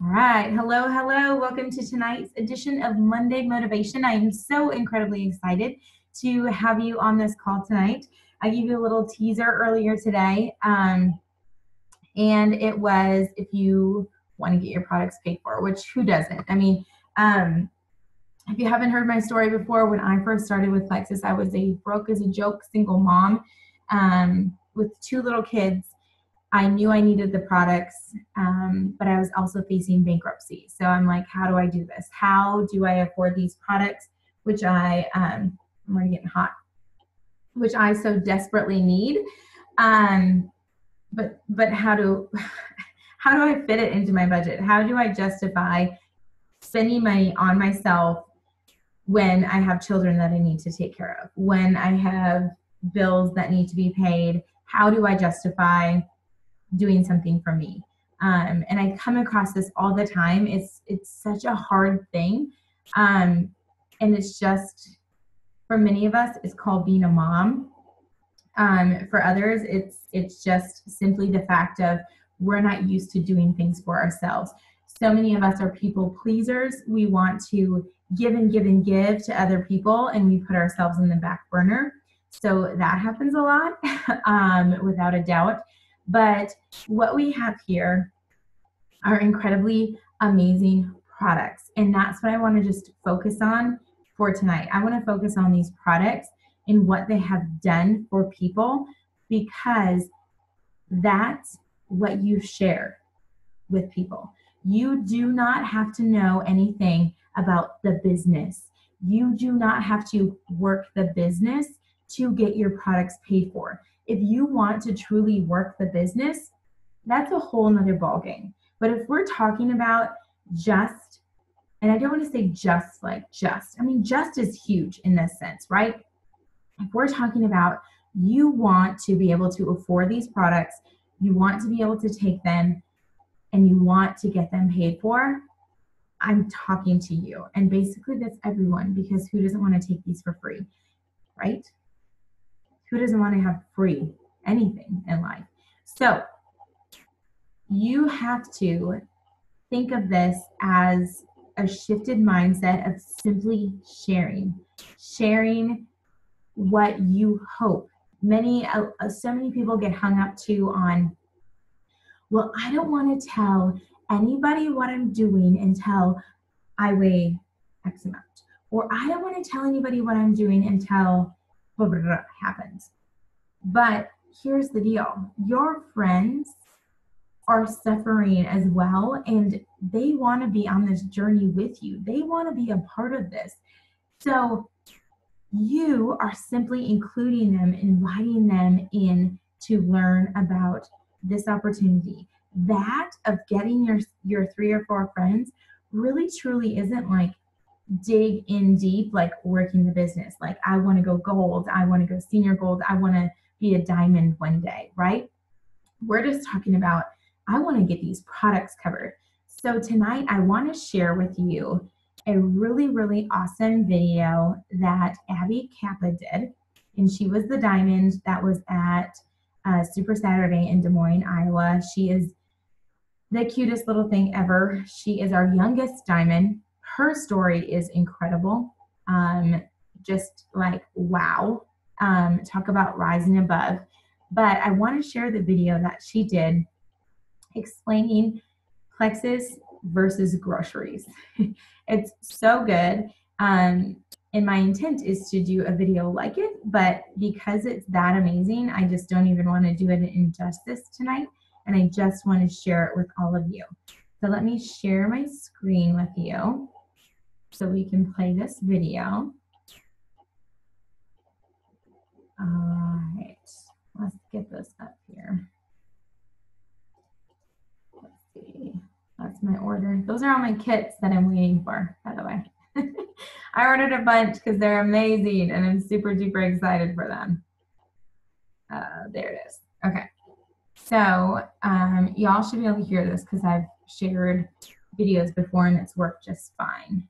All right. Hello, hello. Welcome to tonight's edition of Monday Motivation. I am so incredibly excited to have you on this call tonight. I gave you a little teaser earlier today, and it was if you want to get your products paid for, which who doesn't? I mean, if you haven't heard my story before, when I first started with Plexus, I was a broke as a joke single mom with two little kids. I knew I needed the products, but I was also facing bankruptcy. So I'm like, how do I do this? How do I afford these products, which I'm already getting hot, which I so desperately need. But how do I fit it into my budget? How do I justify spending money on myself when I have children that I need to take care of, when I have bills that need to be paid? How do I justify doing something for me? And I come across this all the time. It's such a hard thing. And it's just, for many of us, it's called being a mom. For others, it's just simply the fact of we're not used to doing things for ourselves. So many of us are people pleasers. We want to give and give and give to other people, and we put ourselves in the back burner. So that happens a lot, without a doubt. But what we have here are incredibly amazing products. And that's what I want to just focus on for tonight. I want to focus on these products and what they have done for people, because that's what you share with people. You do not have to know anything about the business. You do not have to work the business to get your products paid for. If you want to truly work the business, that's a whole nother ballgame. But if we're talking about just, and I don't want to say just like just, I mean, just is huge in this sense, right? If we're talking about you want to be able to afford these products, you want to be able to take them, and you want to get them paid for, I'm talking to you. And basically that's everyone, because who doesn't want to take these for free, right? Who doesn't want to have free anything in life? So you have to think of this as a shifted mindset of simply sharing what you hope. So many people get hung up on, well, I don't want to tell anybody what I'm doing until I weigh X amount. Or I don't want to tell anybody what I'm doing until blah, blah, blah happens. But here's the deal. Your friends are suffering as well, and they want to be on this journey with you. They want to be a part of this. So you are simply including them, inviting them in to learn about this opportunity. That of getting your 3 or 4 friends really truly isn't like dig in deep, like working the business. Like, I want to go gold. I want to go senior gold. I want to be a diamond one day, right? We're just talking about, I want to get these products covered. So tonight I want to share with you a really, really awesome video that Abby Kappa did. And she was the diamond that was at Super Saturday in Des Moines, Iowa. She is the cutest little thing ever. She is our youngest diamond. Her story is incredible. Just like, wow. Talk about rising above. But I want to share the video that she did explaining Plexus versus groceries. It's so good. And my intent is to do a video like it, but because it's that amazing, I just don't even want to do it in justice tonight. And I just want to share it with all of you. So let me share my screen with you so we can play this video. All right, let's get this up here. Let's see, that's my order. Those are all my kits that I'm waiting for, by the way. I ordered a bunch because they're amazing and I'm super duper excited for them. There it is. Okay. So y'all should be able to hear this because I've shared videos before and it's worked just fine.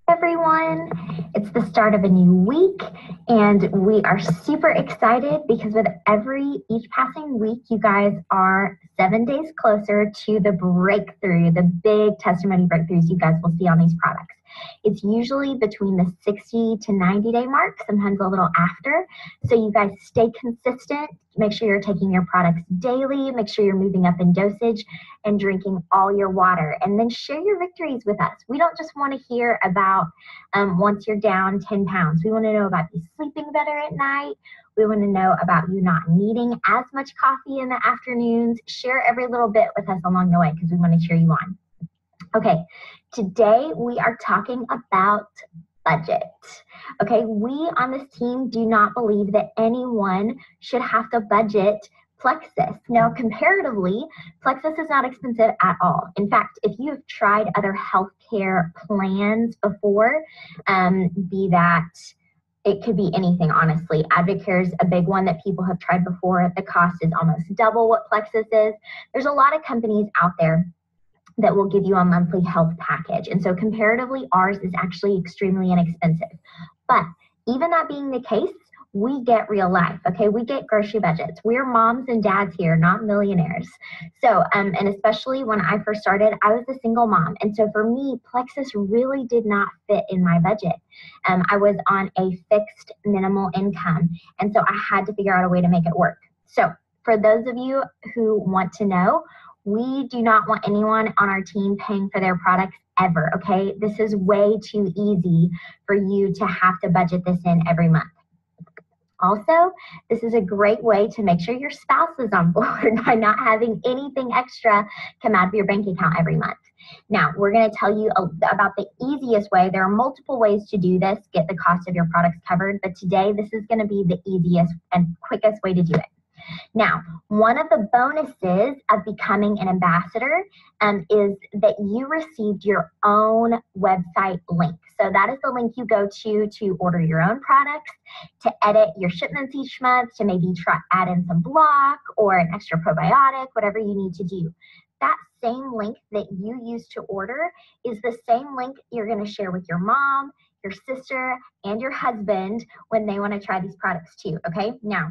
Everyone, it's the start of a new week and we are super excited because with each passing week, you guys are 7 days closer to the breakthrough, the big testimony breakthroughs you guys will see on these products. It's usually between the 60 to 90 day mark, sometimes a little after. So you guys stay consistent, make sure you're taking your products daily, make sure you're moving up in dosage and drinking all your water, and then share your victories with us. We don't just want to hear about once you're down 10 pounds. We want to know about you sleeping better at night. We want to know about you not needing as much coffee in the afternoons. Share every little bit with us along the way because we want to cheer you on. Okay, today we are talking about budget. Okay, we on this team do not believe that anyone should have to budget Plexus. Now, comparatively, Plexus is not expensive at all. In fact, if you have tried other healthcare plans before, be that it could be anything, honestly. Advocare is a big one that people have tried before. The cost is almost double what Plexus is. There's a lot of companies out there that will give you a monthly health package. And so comparatively, ours is actually extremely inexpensive. But even that being the case, we get real life, okay? We get grocery budgets. We're moms and dads here, not millionaires. So, and especially when I first started, I was a single mom. And so for me, Plexus really did not fit in my budget. I was on a fixed minimal income. And so I had to figure out a way to make it work. So for those of you who want to know, we do not want anyone on our team paying for their products ever, okay? This is way too easy for you to have to budget this in every month. Also, this is a great way to make sure your spouse is on board by not having anything extra come out of your bank account every month. Now, we're going to tell you about the easiest way. There are multiple ways to do this, get the cost of your products covered, but today this is going to be the easiest and quickest way to do it. Now, one of the bonuses of becoming an ambassador is that you received your own website link. So that is the link you go to order your own products, to edit your shipments each month, to maybe add in some block or an extra probiotic, whatever you need to do. That same link that you use to order is the same link you're going to share with your mom, your sister, and your husband when they want to try these products too, okay? Now,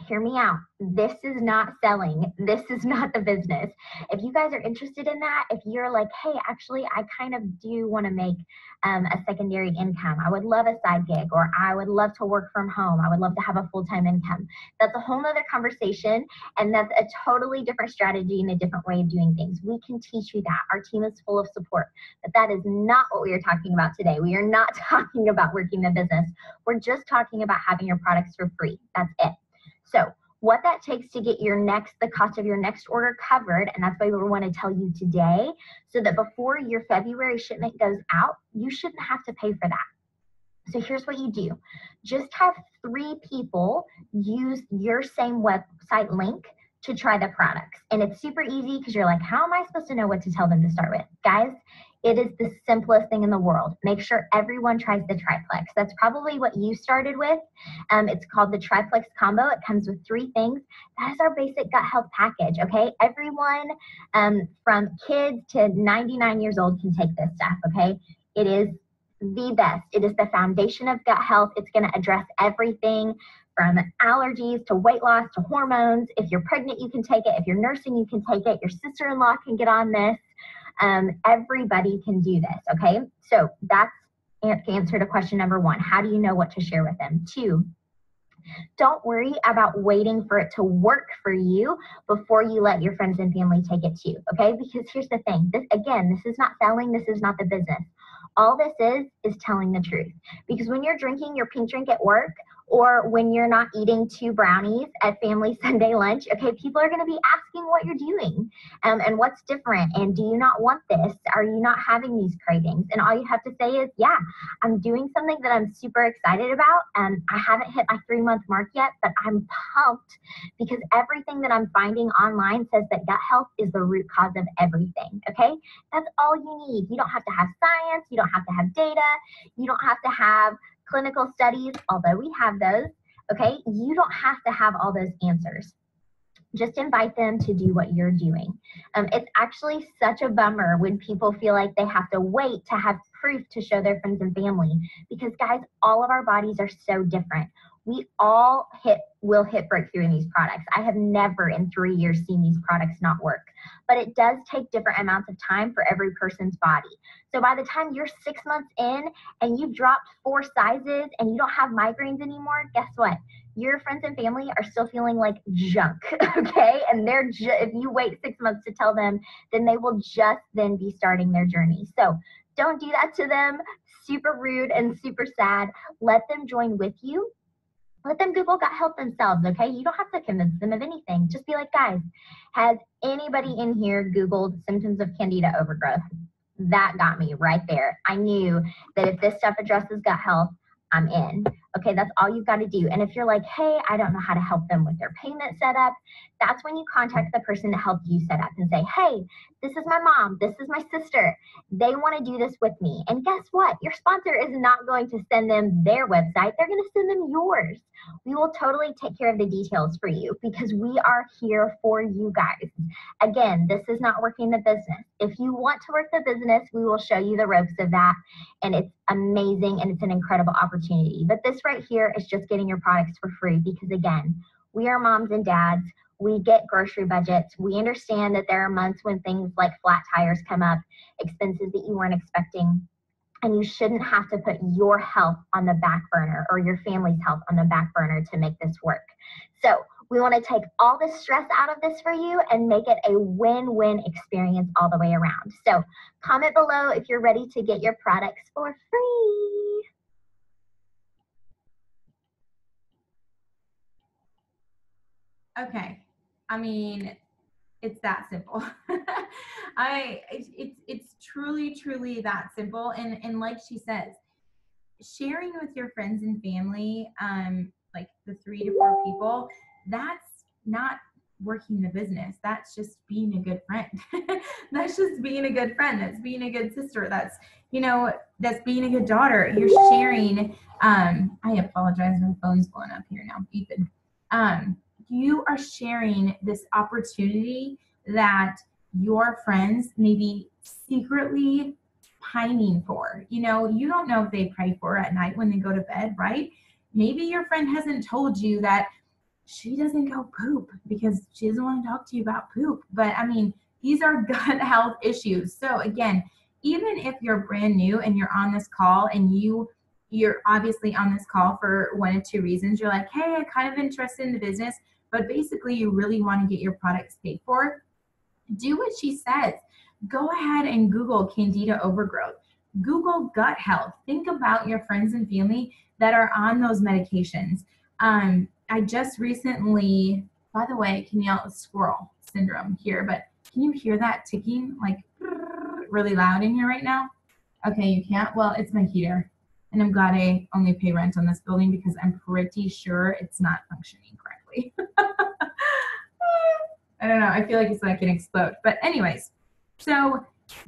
hear me out. This is not selling. This is not the business. If you guys are interested in that, if you're like, hey, actually, I kind of do want to make a secondary income. I would love a side gig, or I would love to work from home. I would love to have a full-time income. That's a whole nother conversation, and that's a totally different strategy and a different way of doing things. We can teach you that. Our team is full of support, but that is not what we are talking about today. We are not talking about working the business. We're just talking about having your products for free. That's it. So what that takes to get the cost of your next order covered, and that's why we want to tell you today, so that before your February shipment goes out, you shouldn't have to pay for that. So here's what you do. Just have 3 people use your same website link to try the products. And it's super easy because you're like, how am I supposed to know what to tell them to start with? Guys, it is the simplest thing in the world. Make sure everyone tries the Triplex. That's probably what you started with. It's called the Triplex combo. It comes with 3 things. That is our basic gut health package, okay? Everyone from kids to 99 years old can take this stuff, okay? It is the best. It is the foundation of gut health. It's going to address everything from allergies to weight loss to hormones. If you're pregnant, you can take it. If you're nursing, you can take it. Your sister-in-law can get on this. Everybody can do this, okay? So that's the answer to question number 1. How do you know what to share with them? 2, don't worry about waiting for it to work for you before you let your friends and family take it too, okay? Because here's the thing. This is not selling. This is not the business. All this is telling the truth. Because when you're drinking your pink drink at work, or when you're not eating 2 brownies at family Sunday lunch, okay, people are going to be asking what you're doing and what's different, and do you not want this? Are you not having these cravings? And all you have to say is, yeah, I'm doing something that I'm super excited about. I haven't hit my 3-month mark yet, but I'm pumped because everything that I'm finding online says that gut health is the root cause of everything, okay? That's all you need. You don't have to have science. You don't have to have data. You don't have to have clinical studies, although we have those, okay? You don't have to have all those answers. Just invite them to do what you're doing. It's actually such a bummer when people feel like they have to wait to have proof to show their friends and family, because guys, all of our bodies are so different. We all will hit breakthrough in these products. I have never in 3 years seen these products not work, but it does take different amounts of time for every person's body. So by the time you're 6 months in and you've dropped 4 sizes and you don't have migraines anymore, guess what? Your friends and family are still feeling like junk, okay? And if you wait 6 months to tell them, then they will just then be starting their journey. So don't do that to them. Super rude and super sad. Let them join with you. Let them Google gut health themselves, okay? You don't have to convince them of anything. Just be like, guys, has anybody in here Googled symptoms of candida overgrowth? That got me right there. I knew that if this stuff addresses gut health, I'm in. Okay, that's all you've got to do. And if you're like, hey, I don't know how to help them with their payment setup, that's when you contact the person to help you set up and say, hey, this is my mom, this is my sister. They want to do this with me. And guess what? Your sponsor is not going to send them their website. They're going to send them yours. We will totally take care of the details for you because we are here for you guys. Again, this is not working the business. If you want to work the business, we will show you the ropes of that. And it's amazing and it's an incredible opportunity. But this right here is just getting your products for free because, again, we are moms and dads. We get grocery budgets. We understand that there are months when things like flat tires come up, expenses that you weren't expecting. And you shouldn't have to put your health on the back burner or your family's health on the back burner to make this work. So we want to take all the stress out of this for you and make it a win-win experience all the way around. So comment below if you're ready to get your products for free. Okay. I mean, it's that simple. It's truly that simple. And like she says, sharing with your friends and family, like the 3 to 4 people, that's not working the business. That's just being a good friend. That's just being a good friend. That's being a good sister. That's, that's being a good daughter. You're sharing. I apologize. My phone's blowing up here now. Beeping. You are sharing this opportunity that your friends may be secretly pining for. You don't know if they pray for at night when they go to bed, right? Maybe your friend hasn't told you that she doesn't go poop because she doesn't want to talk to you about poop. But I mean, these are gut health issues. So again, even if you're brand new and you're on this call and you're obviously on this call for 1 of 2 reasons. You're like, hey, I'm kind of interested in the business, but basically you really want to get your products paid for. Do what she says. Go ahead and Google candida overgrowth. Google gut health. Think about your friends and family that are on those medications. I just recently, by the way, can yell squirrel syndrome here, but can you hear that ticking like really loud in here right now? Okay, you can't? Well, it's my heater. And I'm glad I only pay rent on this building because I'm pretty sure it's not functioning correctly. I don't know. I feel like it's like an explode. But anyways, so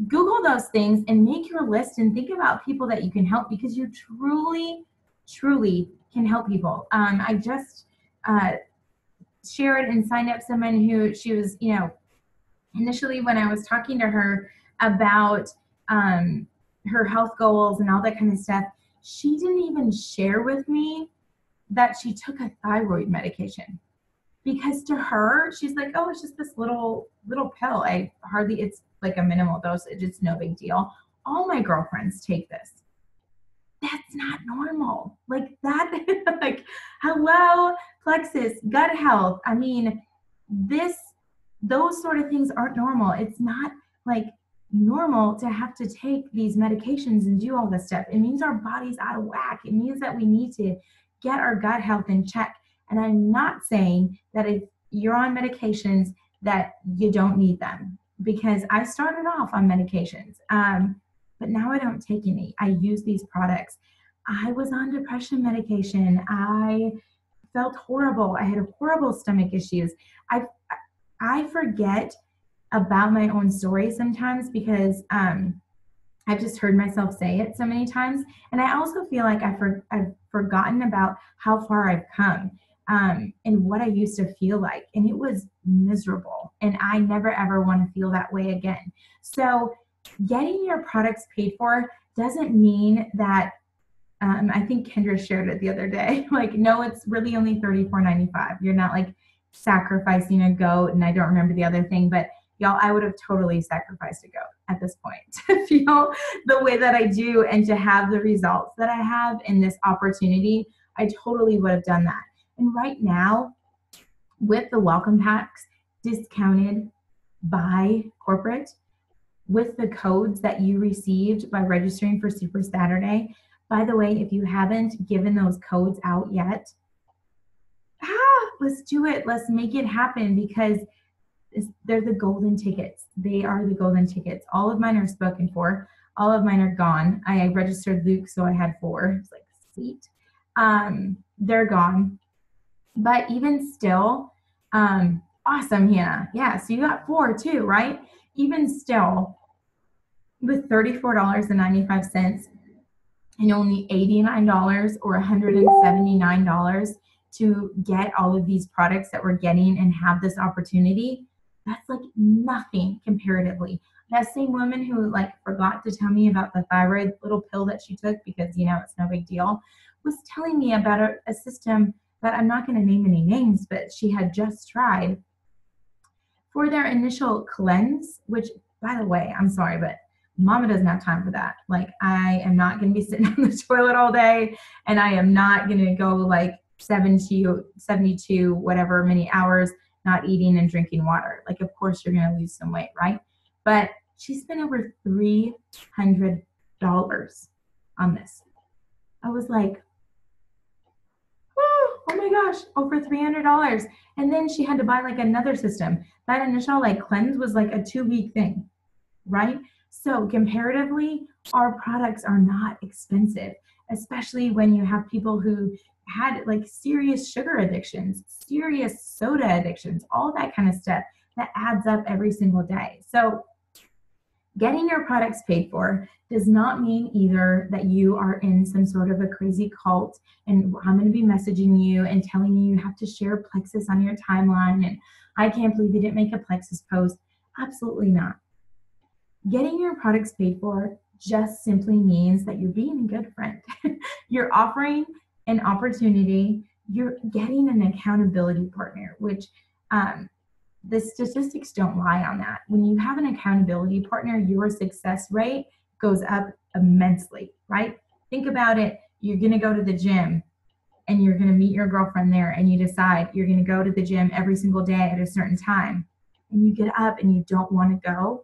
Google those things and make your list and think about people that you can help because you truly can help people. I just shared and signed up someone who she was, initially when I was talking to her about her health goals and all that kind of stuff, she didn't even share with me that she took a thyroid medication. Because to her, she's like, oh, it's just this little pill. It's like a minimal dosage. It's no big deal. All my girlfriends take this. That's not normal. Like that, like, hello, Plexus, gut health. I mean, those sort of things aren't normal. It's not like normal to have to take these medications and do all this stuff. It means our body's out of whack. It means that we need to get our gut health in check. And I'm not saying that if you're on medications that you don't need them, because I started off on medications, but now I don't take any. I use these products. I was on depression medication. I felt horrible. I had horrible stomach issues. I forget about my own story sometimes because I've just heard myself say it so many times. And I also feel like I've forgotten about how far I've come. and what I used to feel like. And it was miserable. And I never, ever want to feel that way again. So getting your products paid for doesn't mean that, I think Kendra shared it the other day. Like, no, it's really only $34.95. You're not like sacrificing a goat. And I don't remember the other thing, but y'all, I would have totally sacrificed a goat at this point to feel the way that I do and to have the results that I have in this opportunity. I totally would have done that. And right now, with the welcome packs discounted by corporate, with the codes that you received by registering for Super Saturday. By the way, if you haven't given those codes out yet, let's do it. Let's make it happen, because they're the golden tickets. They are the golden tickets. All of mine are spoken for. All of mine are gone. I registered Luke, so I had 4. It's like, sweet. They're gone. But even still, awesome, Hannah. Yeah, so you got 4 too, right? Even still, with $34.95 and only $89 or $179 to get all of these products that we're getting and have this opportunity, that's like nothing comparatively. That same woman who like forgot to tell me about the thyroid little pill that she took, because it's no big deal, was telling me about a system that I'm not going to name any names, but she had just tried for their initial cleanse, which, by the way, I'm sorry, but Mama doesn't have time for that. Like, I am not going to be sitting on the toilet all day, and I am not going to go like 72, whatever many hours not eating and drinking water. Like, of course you're going to lose some weight, right? But she spent over $300 on this. I was like, oh my gosh, over $300. And then she had to buy like another system. That initial like cleanse was like a 2-week thing, right? So comparatively, our products are not expensive, especially when you have people who had like serious sugar addictions, serious soda addictions, all that kind of stuff that adds up every single day. So getting your products paid for does not mean either that you are in some sort of a crazy cult and I'm going to be messaging you and telling you have to share Plexus on your timeline and I can't believe you didn't make a Plexus post. Absolutely not. Getting your products paid for just simply means that you're being a good friend. You're offering an opportunity. You're getting an accountability partner, which the statistics don't lie on that. When you have an accountability partner, your success rate goes up immensely, right? Think about it. You're going to go to the gym and you're going to meet your girlfriend there and you decide you're going to go to the gym every single day at a certain time. And you get up and you don't want to go,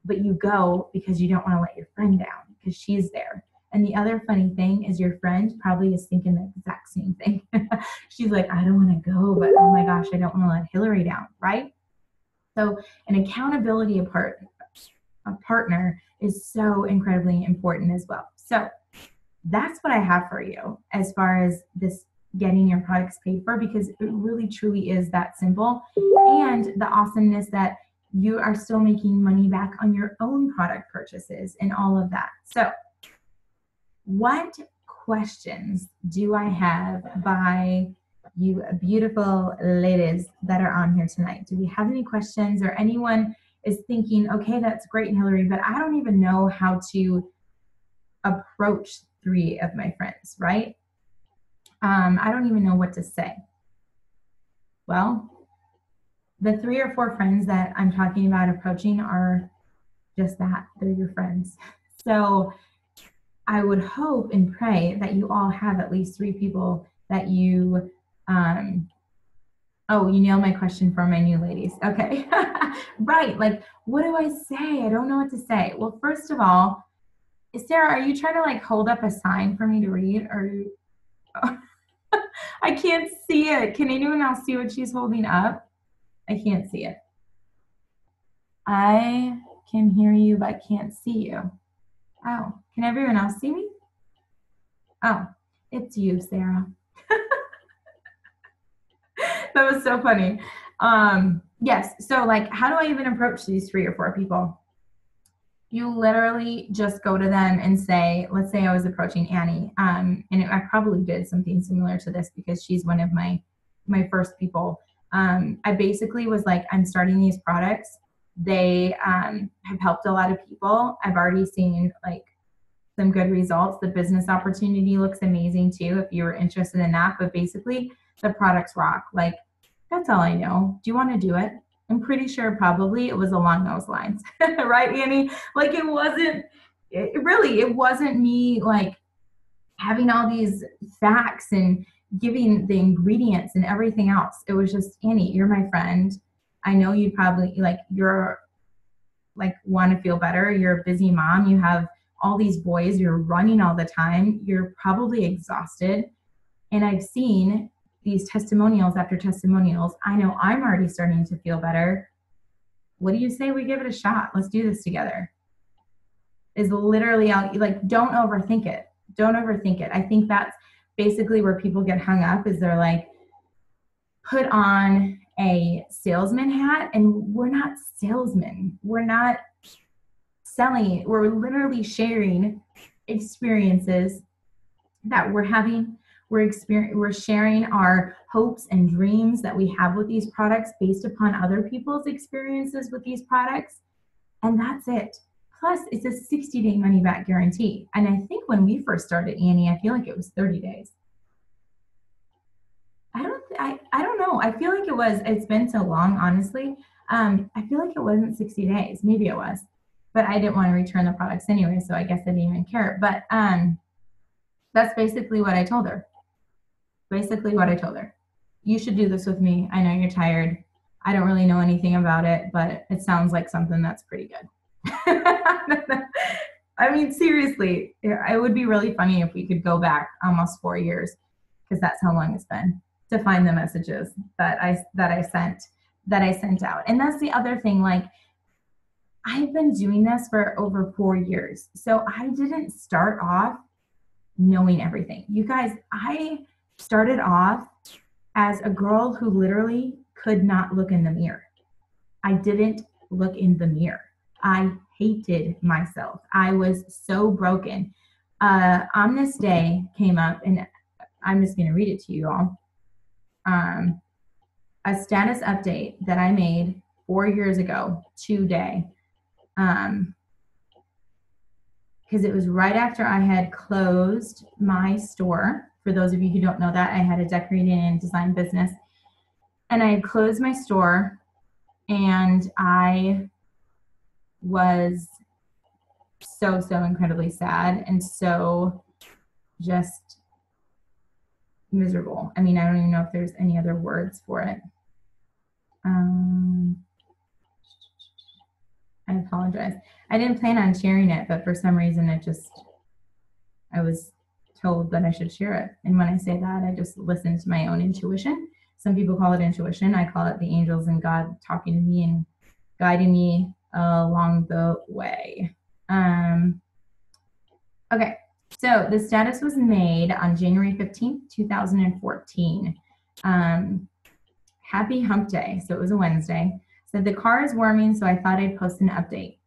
but you go because you don't want to let your friend down because she's there. And the other funny thing is your friend probably is thinking the exact same thing. She's like, I don't want to go, but oh my gosh, I don't want to let Hillary down, right? So an accountability partner is so incredibly important as well. So that's what I have for you as far as this getting your products paid for, because it really truly is that simple. And the awesomeness that you are still making money back on your own product purchases and all of that. So what questions do I have by you beautiful ladies that are on here tonight? Do we have any questions, or anyone is thinking, okay, that's great, Hillary, but I don't even know how to approach 3 of my friends, right? I don't even know what to say. Well, the 3 or 4 friends that I'm talking about approaching are just that. They're your friends. So I would hope and pray that you all have at least 3 people that you, oh, you nailed my question for my new ladies. Okay. Right. Like, what do I say? I don't know what to say. Well, first of all, Sarah, are you trying to like hold up a sign for me to read, or I can't see it. Can anyone else see what she's holding up? I can't see it. I can hear you, but can't see you. Oh, can everyone else see me? Oh, it's you, Sarah. That was so funny. Yes, so like, how do I even approach these 3 or 4 people? You literally just go to them and say, let's say I was approaching Annie, I probably did something similar to this because she's one of my first people. I basically was like, I'm starting these products. They have helped a lot of people. I've already seen like some good results. The business opportunity looks amazing too if you're interested in that. But basically, the products rock. Like, that's all I know. Do you want to do it? I'm pretty sure probably it was along those lines. Right, Annie? Like, it wasn't me like having all these facts and giving the ingredients and everything else. It was just, Annie, you're my friend. I know you'd probably like, you're like want to feel better. You're a busy mom. You have all these boys. You're running all the time. You're probably exhausted. And I've seen these testimonials after testimonials. I know I'm already starting to feel better. What do you say we give it a shot? Let's do this together. Is literally like, don't overthink it. Don't overthink it. I think that's basically where people get hung up is they're like, put on a salesman hat, and we're not salesmen. We're not selling. We're literally sharing experiences that we're having. We're sharing our hopes and dreams that we have with these products based upon other people's experiences with these products. And that's it. Plus, it's a 60-day money-back guarantee. And I think when we first started, Annie, I feel like it was 30 days. I don't know. I feel like it's been so long, honestly. I feel like it wasn't 60 days. Maybe it was. But I didn't want to return the products anyway, so I guess I didn't even care. But that's basically what I told her. You should do this with me. I know you're tired. I don't really know anything about it, but it sounds like something that's pretty good. I mean, seriously, it would be really funny if we could go back almost 4 years, because that's how long it's been, to find the messages that I sent out. And that's the other thing, like, I've been doing this for over 4 years. So I didn't start off knowing everything. You guys, I started off as a girl who literally could not look in the mirror. I didn't look in the mirror. I hated myself. I was so broken. On this day came up, and I'm just going to read it to you all. A status update that I made 4 years ago today. Because it was right after I had closed my store. For those of you who don't know that, I had a decorating and design business. And I had closed my store, and I was so incredibly sad and so just miserable. I mean, I don't even know if there's any other words for it. I apologize. I didn't plan on sharing it, but for some reason I was told that I should share it. And when I say that, I just listen to my own intuition. Some people call it intuition. I call it the angels and God talking to me and guiding me along the way. Okay, so the status was made on January 15th, 2014. Happy hump day. So it was a Wednesday. So the car is warming, so I thought I'd post an update.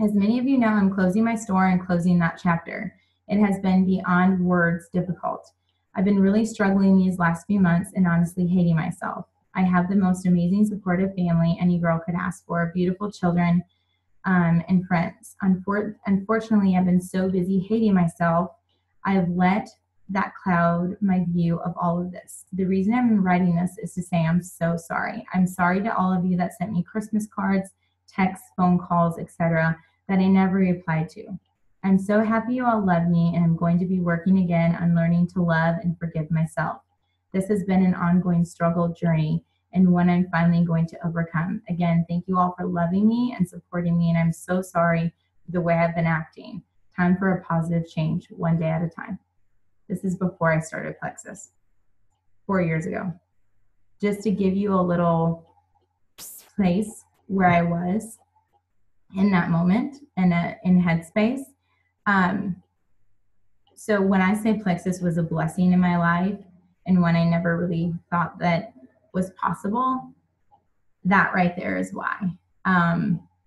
As many of you know, I'm closing my store and closing that chapter. It has been beyond words difficult. I've been really struggling these last few months and honestly hating myself. I have the most amazing supportive family any girl could ask for, beautiful children and friends. Unfortunately, I've been so busy hating myself, I've let that cloud my view of all of this. The reason I'm writing this is to say I'm so sorry. I'm sorry to all of you that sent me Christmas cards, texts, phone calls, etc. that I never replied to. I'm so happy you all love me, and I'm going to be working again on learning to love and forgive myself. This has been an ongoing struggle journey, and one I'm finally going to overcome. Again, thank you all for loving me and supporting me, and I'm so sorry for the way I've been acting. Time for a positive change, one day at a time. This is before I started Plexus, 4 years ago. Just to give you a little place where I was in that moment and in headspace. So when I say Plexus was a blessing in my life and one I never really thought that was possible, that right there is why.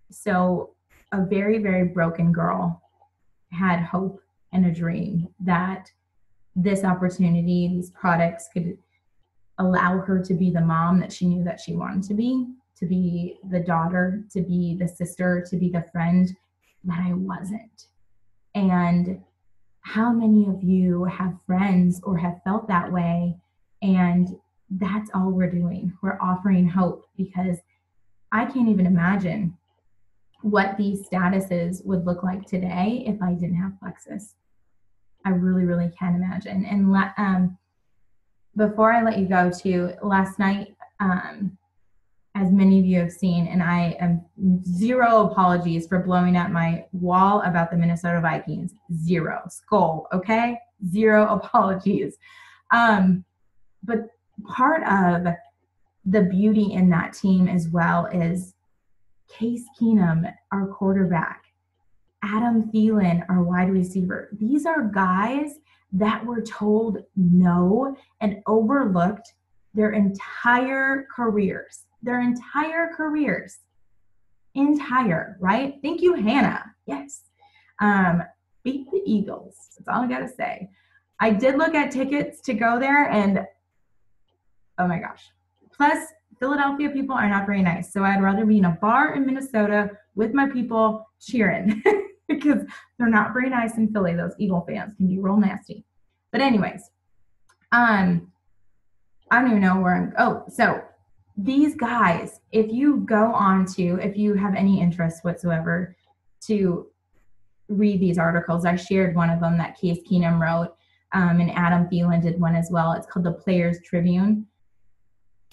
So a very, very broken girl had hope and a dream that this opportunity, these products could allow her to be the mom that she knew that she wanted to be the daughter, to be the sister, to be the friend that I wasn't. And how many of you have friends or have felt that way? And that's all we're doing. We're offering hope, because I can't even imagine what these statuses would look like today if I didn't have Plexus. I really, really can't imagine. And before I let you go, to last night, as many of you have seen, and I am zero apologies for blowing up my wall about the Minnesota Vikings. Zero. Skull, okay? Zero apologies. But part of the beauty in that team as well is Case Keenum, our quarterback, Adam Thielen, our wide receiver. These are guys that were told no and overlooked their entire careers. Right? Thank you, Hannah. Yes. Beat the Eagles. That's all I got to say. I did look at tickets to go there, and oh my gosh. Plus, Philadelphia people are not very nice. So I'd rather be in a bar in Minnesota with my people cheering because they're not very nice in Philly. Those Eagle fans can be real nasty. But anyways, I don't even know where so these guys, if you have any interest whatsoever to read these articles, I shared one of them that Case Keenum wrote, and Adam Thielen did one as well. It's called the Players Tribune.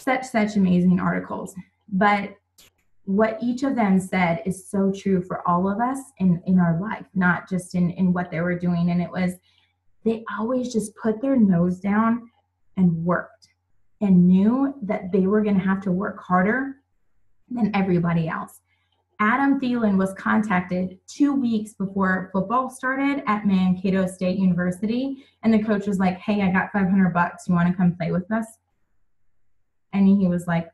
Such amazing articles. But what each of them said is so true for all of us in our life, not just in what they were doing. And it was, they always just put their nose down and worked, and knew that they were going to have to work harder than everybody else. Adam Thielen was contacted 2 weeks before football started at Mankato State University, and the coach was like, "Hey, I got $500. You want to come play with us?" And he was like,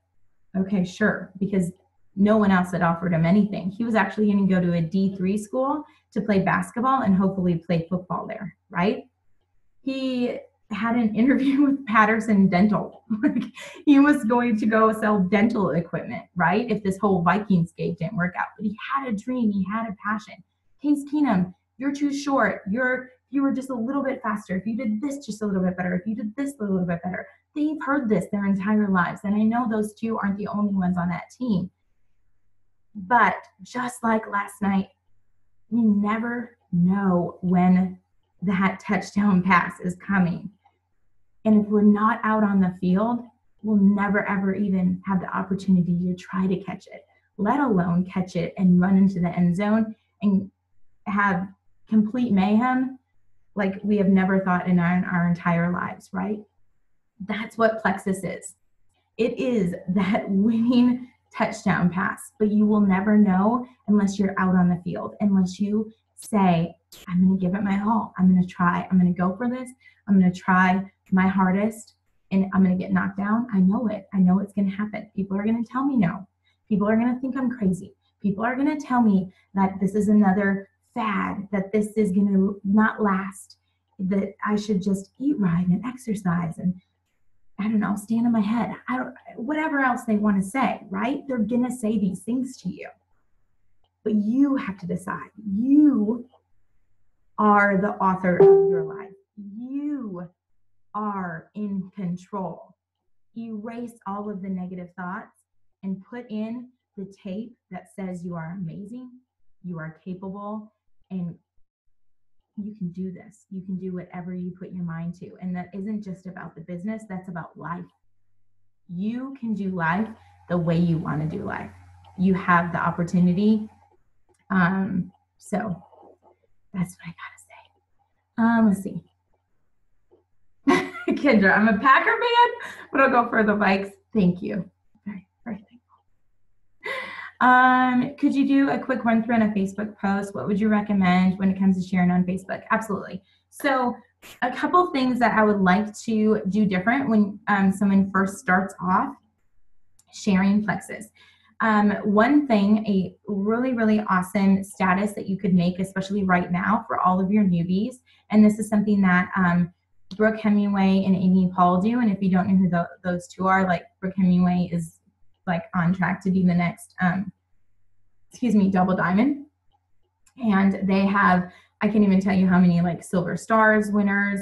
"Okay, sure," because no one else had offered him anything. He was actually going to go to a D3 school to play basketball and hopefully play football there, right? He had an interview with Patterson Dental. He was going to go sell dental equipment, right? If this whole Vikings gig didn't work out. But he had a dream. He had a passion. Case Keenum, you're too short. You were just a little bit faster. If you did this just a little bit better. If you did this a little bit better. They've heard this their entire lives. And I know those two aren't the only ones on that team. But just like last night, we never know when that touchdown pass is coming. And if we're not out on the field, we'll never, ever even have the opportunity to try to catch it, let alone catch it and run into the end zone and have complete mayhem like we have never thought in our entire lives, right? That's what Plexus is. It is that winning touchdown pass, but you will never know unless you're out on the field, unless you say, "I'm going to give it my all. I'm going to try. I'm going to go for this. I'm going to try my hardest, and I'm going to get knocked down." I know it. I know it's going to happen. People are going to tell me no. People are going to think I'm crazy. People are going to tell me that this is another fad, that this is going to not last, that I should just eat right and exercise and, I don't know, stand on my head. Whatever else they want to say, right? They're going to say these things to you. But you have to decide. You are the author of your life. You are in control. Erase all of the negative thoughts and put in the tape that says you are amazing, you are capable, and you can do this. You can do whatever you put your mind to. And that isn't just about the business, that's about life. You can do life the way you want to do life. You have the opportunity. So that's what I gotta say. Let's see. Kendra, I'm a Packer fan, but I'll go for the Vikes. Thank you. Very, very thankful. Could you do a quick run through on a Facebook post? What would you recommend when it comes to sharing on Facebook? Absolutely. So a couple things that I would like to do different when someone first starts off sharing Plexus. One thing, a really, really awesome status that you could make, especially right now for all of your newbies, and this is something that Brooke Hemingway and Amy Paul do, and if you don't know who those two are, like Brooke Hemingway is like on track to be the next, double diamond, and they have, I can't even tell you how many like silver stars winners,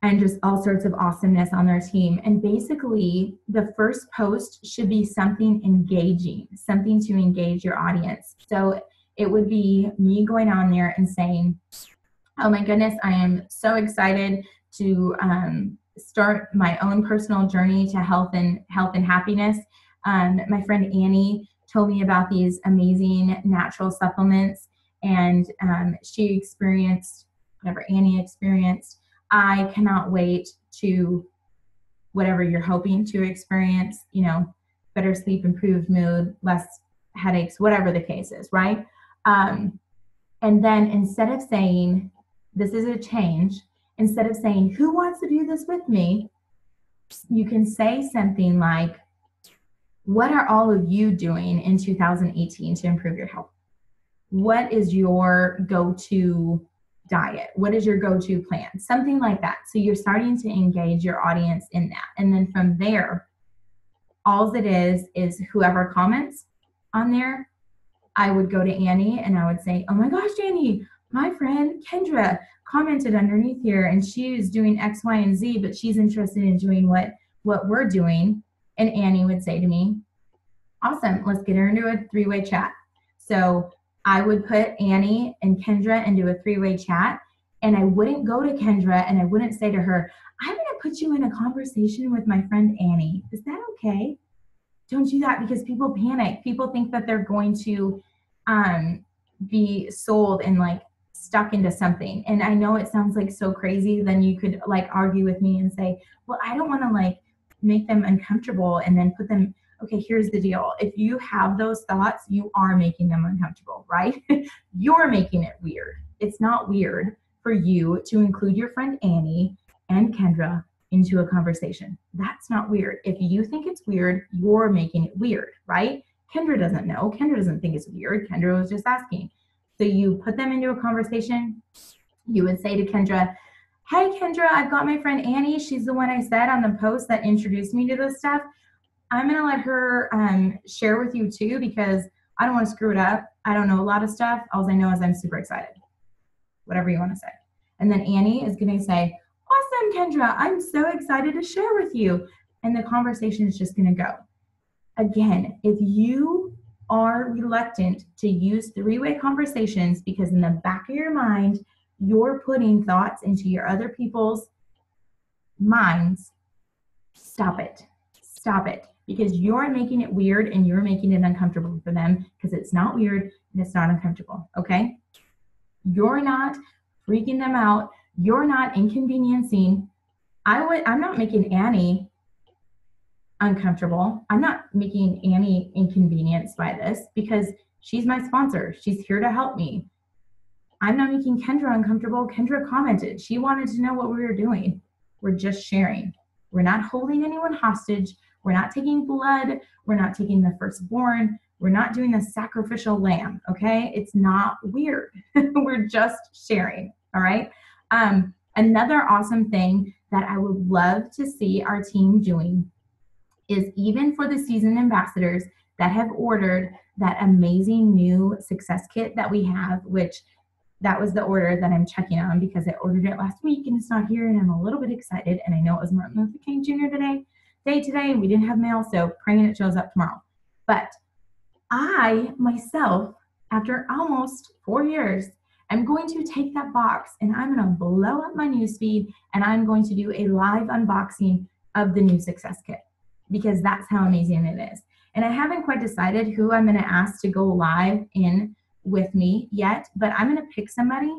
and just all sorts of awesomeness on their team. And basically, the first post should be something engaging, something to engage your audience. So it would be me going on there and saying, oh my goodness, I am so excited to start my own personal journey to health and happiness. My friend Annie told me about these amazing natural supplements, and she experienced whatever Annie experienced. I cannot wait to whatever you're hoping to experience, better sleep, improved mood, less headaches, whatever the case is, right? And then instead of saying, this is a change, instead of saying, who wants to do this with me? You can say something like, what are all of you doing in 2018 to improve your health? What is your go-to diet? What is your go-to plan? Something like that. So you're starting to engage your audience in that. And then from there, all it is whoever comments on there, I would go to Annie and I would say, oh my gosh, Annie, my friend Kendra commented underneath here and she's doing X, Y, and Z, but she's interested in doing what we're doing. And Annie would say to me, awesome, let's get her into a 3-way chat. So I would put Annie and Kendra into a 3-way chat, and I wouldn't go to Kendra and I wouldn't say to her, I'm going to put you in a conversation with my friend Annie. Is that okay? Don't do that, because people panic. People think that they're going to be sold and like stuck into something. And I know it sounds like so crazy. Then you could like argue with me and say, well, I don't want to like make them uncomfortable and then put them. Okay, here's the deal. If you have those thoughts, you are making them uncomfortable, right? You're making it weird. It's not weird for you to include your friend Annie and Kendra into a conversation. That's not weird. If you think it's weird, you're making it weird, right? Kendra doesn't know. Kendra doesn't think it's weird. Kendra was just asking. So you put them into a conversation. You would say to Kendra, hey, Kendra, I've got my friend Annie. She's the one I said on the post that introduced me to this stuff. I'm going to let her share with you too, because I don't want to screw it up. I don't know a lot of stuff. All I know is I'm super excited. Whatever you want to say. And then Annie is going to say, awesome, Kendra, I'm so excited to share with you. And the conversation is just going to go. Again, if you are reluctant to use 3-way conversations because in the back of your mind, you're putting thoughts into your other people's minds, stop it. Stop it. Because you're making it weird and you're making it uncomfortable for them, because it's not weird and it's not uncomfortable, okay? You're not freaking them out. You're not inconveniencing. I'm not making Annie uncomfortable. I'm not making Annie inconvenienced by this, because she's my sponsor. She's here to help me. I'm not making Kendra uncomfortable. Kendra commented. She wanted to know what we were doing. We're just sharing. We're not holding anyone hostage. We're not taking blood. We're not taking the firstborn. We're not doing the sacrificial lamb, okay? It's not weird. We're just sharing, all right? Another awesome thing that I would love to see our team doing is, even for the seasoned ambassadors that have ordered that amazing new success kit that we have, which that was the order that I'm checking on because I ordered it last week and it's not here, and I'm a little bit excited. And I know it was Martin Luther King Jr. today, and we didn't have mail, so praying it shows up tomorrow. But I, myself, after almost 4 years, I'm going to take that box and I'm going to blow up my newsfeed and I'm going to do a live unboxing of the new success kit, because that's how amazing it is. And I haven't quite decided who I'm going to ask to go live in with me yet, but I'm going to pick somebody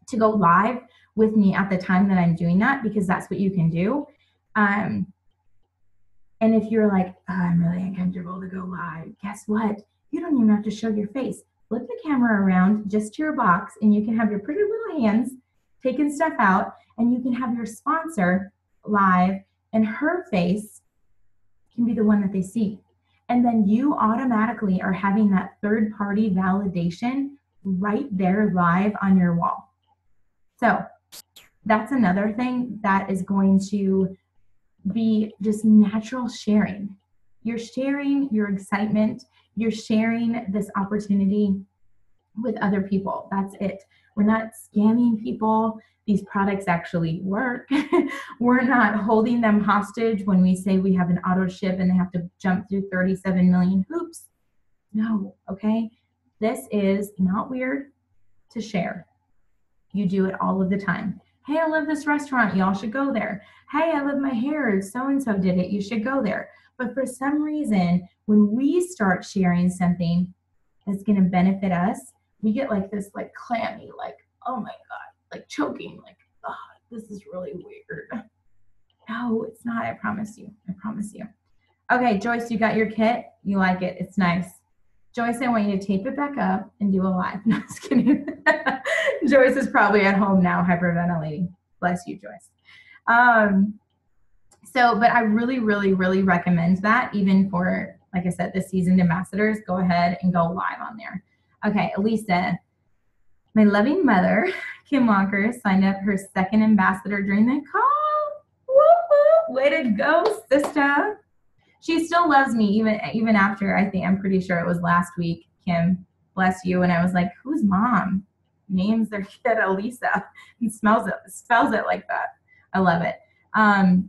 to go live with me at the time that I'm doing that, because that's what you can do. And if you're like, oh, I'm really uncomfortable to go live, guess what? You don't even have to show your face. Flip the camera around just to your box and you can have your pretty little hands taking stuff out, and you can have your sponsor live and her face can be the one that they see. And then you automatically are having that third-party validation right there live on your wall. So that's another thing that is going to be just natural sharing. You're sharing your excitement. You're sharing this opportunity with other people. That's it. We're not scamming people. These products actually work. We're not holding them hostage when we say we have an auto ship and they have to jump through 37 million hoops. No, okay? This is not weird to share. You do it all of the time. Hey, I love this restaurant. Y'all should go there. Hey, I love my hair. So-and-so did it. You should go there. But for some reason, when we start sharing something that's going to benefit us, we get like this, like clammy, like, oh my God, like choking, like, oh, this is really weird. No, it's not. I promise you. I promise you. Okay, Joyce, you got your kit. You like it. It's nice. Joyce, I want you to tape it back up and do a live. No, just kidding. Joyce is probably at home now hyperventilating. Bless you, Joyce. But I really, really, really recommend that even for, like I said, the seasoned ambassadors, go ahead and go live on there. Okay, Elisa, my loving mother, Kim Walker, signed up her second ambassador during the call. Woo-hoo. Way to go, sister. She still loves me even after, I'm pretty sure it was last week, Kim, bless you, and I was like, who's mom? Names their kid Elisa and spells it like that. I love it.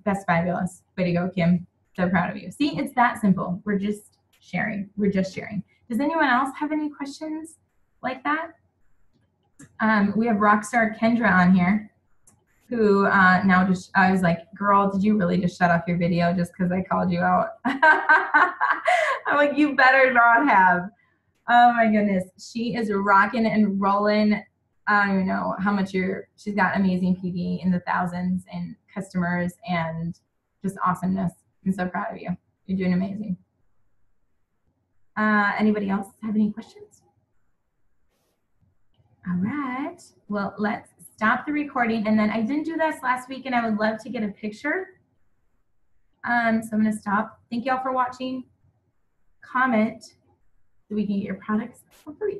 That's fabulous. Way to go, Kim. So proud of you. See, it's that simple. We're just sharing. Does anyone else have any questions like that? We have Rockstar Kendra on here, who now just, I was like, girl, did you really just shut off your video just because I called you out? I'm like, you better not have. Oh my goodness. She is rocking and rolling. I don't even know how much she's got amazing PV in the thousands and customers and just awesomeness. I'm so proud of you. You're doing amazing. Anybody else have any questions? All right. Well, let's stop the recording. And then I didn't do this last week and I would love to get a picture. So I'm going to stop. Thank y'all for watching. Comment so we can get your products for free.